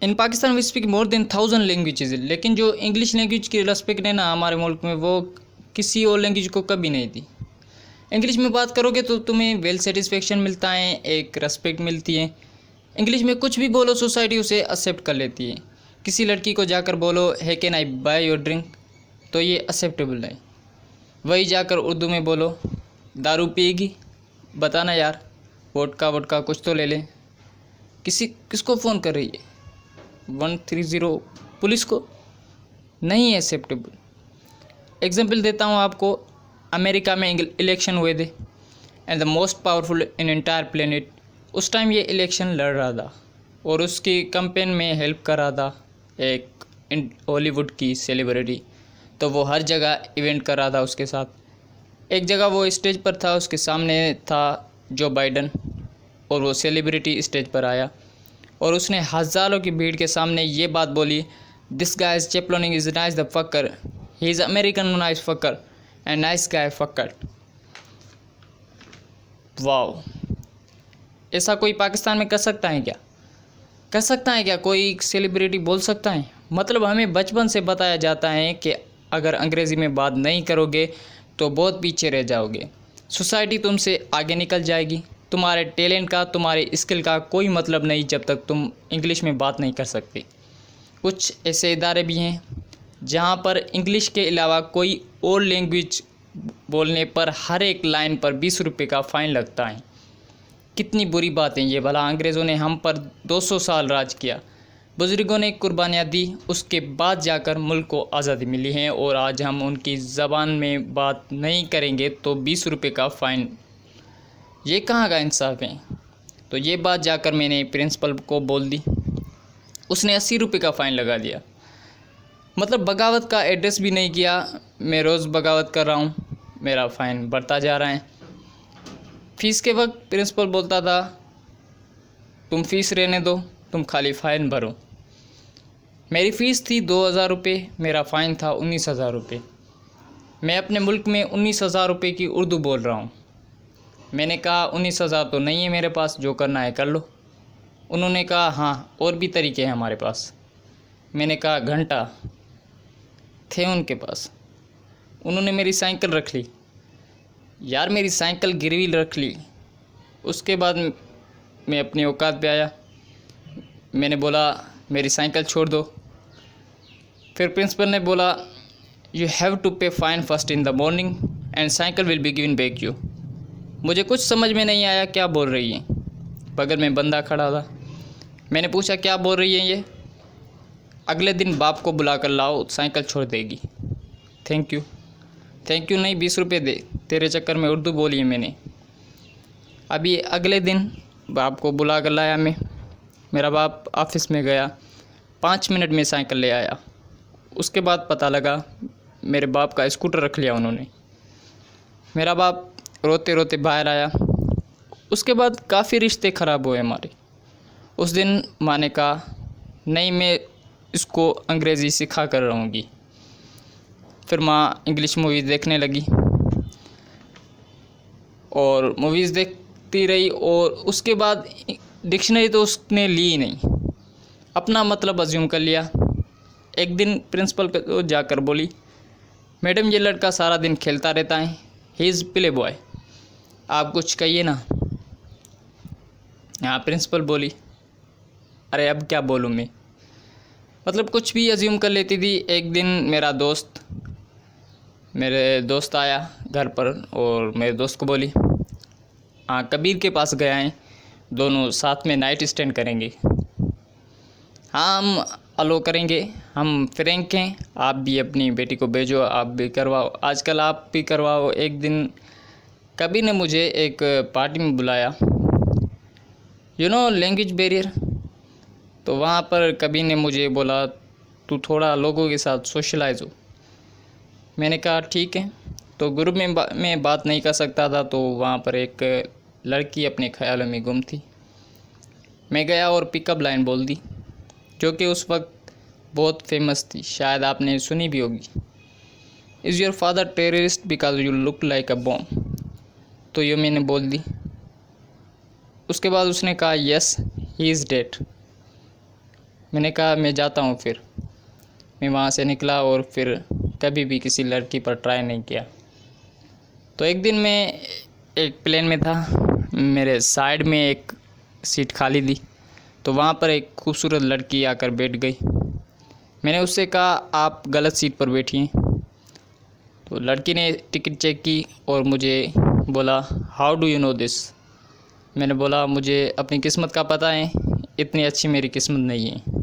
In Pakistan we speak more than 1000 languages, लेकिन जो English language की रेस्पेक्ट है ना हमारे मुल्क में, वो किसी और लैंग्वेज को कभी नहीं दी। इंग्लिश में बात करोगे तो तुम्हें वेल सेटिस्फेक्शन मिलता है, एक रेस्पेक्ट मिलती है। इंग्लिश में कुछ भी बोलो सोसाइटी उसे एक्सेप्ट कर लेती है। किसी लड़की को जाकर बोलो है can I by your drink, तो ये एक्सेप्टेबल है। वही जाकर उर्दू में बोलो दारू पिएगी, बताना यार वोडका वोडका कुछ तो ले लें। किसको फ़ोन कर रही है, 130 पुलिस को? नहीं एक्सेप्टेबल। एग्जाम्पल देता हूँ आपको, अमेरिका में इलेक्शन हुए थे and the most powerful in entire planet, उस टाइम ये इलेक्शन लड़ रहा था और उसकी कैंपेन में हेल्प कर रहा था एक हॉलीवुड की सेलिब्रिटी। तो वो हर जगह इवेंट कर रहा था उसके साथ। एक जगह वो स्टेज पर था, उसके सामने था जो बाइडन, और वो सेलिब्रिटी स्टेज पर आया और उसने हज़ारों की भीड़ के सामने ये बात बोली, दिस गाय इज चेपलोनिंग is nice the fucker, he is American nice fucker and nice guy fucker. Wow, ऐसा कोई पाकिस्तान में कर सकता है क्या? कर सकता है क्या कोई सेलिब्रिटी बोल सकता है? मतलब हमें बचपन से बताया जाता है कि अगर अंग्रेज़ी में बात नहीं करोगे तो बहुत पीछे रह जाओगे, सोसाइटी तुमसे आगे निकल जाएगी, तुम्हारे टैलेंट का, तुम्हारे स्किल का कोई मतलब नहीं जब तक तुम इंग्लिश में बात नहीं कर सकते। कुछ ऐसे इदारे भी हैं जहाँ पर इंग्लिश के अलावा कोई और लैंग्वेज बोलने पर हर एक लाइन पर 20 रुपये का फ़ाइन लगता है। कितनी बुरी बात है ये भला। अंग्रेज़ों ने हम पर 200 साल राज किया, बुज़ुर्गों ने कुर्बानियाँ दी, उसके बाद जाकर मुल्क को आज़ादी मिली है, और आज हम उनकी ज़बान में बात नहीं करेंगे तो 20 रुपये का फ़ाइन। ये कहाँ का इंसाफ है? तो ये बात जाकर मैंने प्रिंसिपल को बोल दी, उसने 80 रुपये का फ़ाइन लगा दिया। मतलब बगावत का एड्रेस भी नहीं किया, मैं रोज़ बगावत कर रहा हूँ, मेरा फ़ाइन बढ़ता जा रहा है। फ़ीस के वक्त प्रिंसिपल बोलता था तुम फ़ीस रहने दो, तुम खाली फ़ाइन भरो। मेरी फ़ीस थी 2000 रुपये, मेरा फ़ाइन था 19,000 रुपये। मैं अपने मुल्क में 19,000 रुपये की उर्दू बोल रहा हूँ। मैंने कहा 19,000 तो नहीं है मेरे पास, जो करना है कर लो। उन्होंने कहा हाँ और भी तरीके हैं हमारे पास। मैंने कहा घंटा थे उनके पास। उन्होंने मेरी साइकिल रख ली, यार मेरी साइकिल गिरवी रख ली। उसके बाद मैं अपनी औकात पे आया, मैंने बोला मेरी साइकिल छोड़ दो। फिर प्रिंसिपल ने बोला यू हैव टू पे fine first in the morning and cycle will be given back you. मुझे कुछ समझ में नहीं आया क्या बोल रही है। बगल में बंदा खड़ा था, मैंने पूछा क्या बोल रही है ये? अगले दिन बाप को बुला कर लाओ, साइकिल छोड़ देगी। थैंक यू नहीं, 20 रुपये दे, तेरे चक्कर में उर्दू बोली है मैंने। अभी अगले दिन बाप को बुला कर लाया मैं, मेरा बाप ऑफिस में गया, 5 मिनट में साइकिल ले आया। उसके बाद पता लगा मेरे बाप का स्कूटर रख लिया उन्होंने। मेरा बाप रोते रोते बाहर आया। उसके बाद काफ़ी रिश्ते ख़राब हुए हमारे। उस दिन माँ ने कहा नहीं, मैं इसको अंग्रेज़ी सिखा कर रहूँगी। फिर माँ इंग्लिश मूवीज़ देखने लगी और मूवीज़ देखती रही, और उसके बाद डिक्शनरी तो उसने ली ही नहीं, अपना मतलब अज्यूम कर लिया। एक दिन प्रिंसिपल को जाकर बोली मैडम ये लड़का सारा दिन खेलता रहता है, ही इज़ प्ले बॉय, आप कुछ कहिए ना। हाँ, प्रिंसिपल बोली अरे अब क्या बोलूँ मैं, मतलब कुछ भी अज्यूम कर लेती थी। एक दिन मेरे दोस्त आया घर पर और मेरे दोस्त को बोली हाँ कबीर के पास गया है, दोनों साथ में नाइट स्टैंड करेंगे। हाँ हम अलो करेंगे, हम फ्रैंक हैं, आप भी अपनी बेटी को भेजो, आप भी करवाओ, आजकल आप भी करवाओ। एक दिन कबीर ने मुझे एक पार्टी में बुलाया, लैंग्वेज बैरियर। तो वहाँ पर कबीर ने मुझे बोला तू थोड़ा लोगों के साथ सोशलाइज हो। मैंने कहा ठीक है। तो ग्रुप में मैं बात नहीं कर सकता था, तो वहाँ पर एक लड़की अपने ख्यालों में गुम थी। मैं गया और पिकअप लाइन बोल दी, जो कि उस वक्त बहुत फेमस थी, शायद आपने सुनी भी होगी। Is your father terrorist because you look like a bomb. तो ये मैंने बोल दी। उसके बाद उसने कहा यस ही इज़ डेड। मैंने कहा मैं जाता हूँ। फिर मैं वहाँ से निकला और फिर कभी भी किसी लड़की पर ट्राई नहीं किया। तो एक दिन मैं एक प्लेन में था, मेरे साइड में एक सीट खाली थी, तो वहाँ पर एक खूबसूरत लड़की आकर बैठ गई। मैंने उससे कहा आप गलत सीट पर बैठिए। तो लड़की ने टिकट चेक की और मुझे बोला how do you know this. मैंने बोला मुझे अपनी किस्मत का पता है, इतनी अच्छी मेरी किस्मत नहीं है।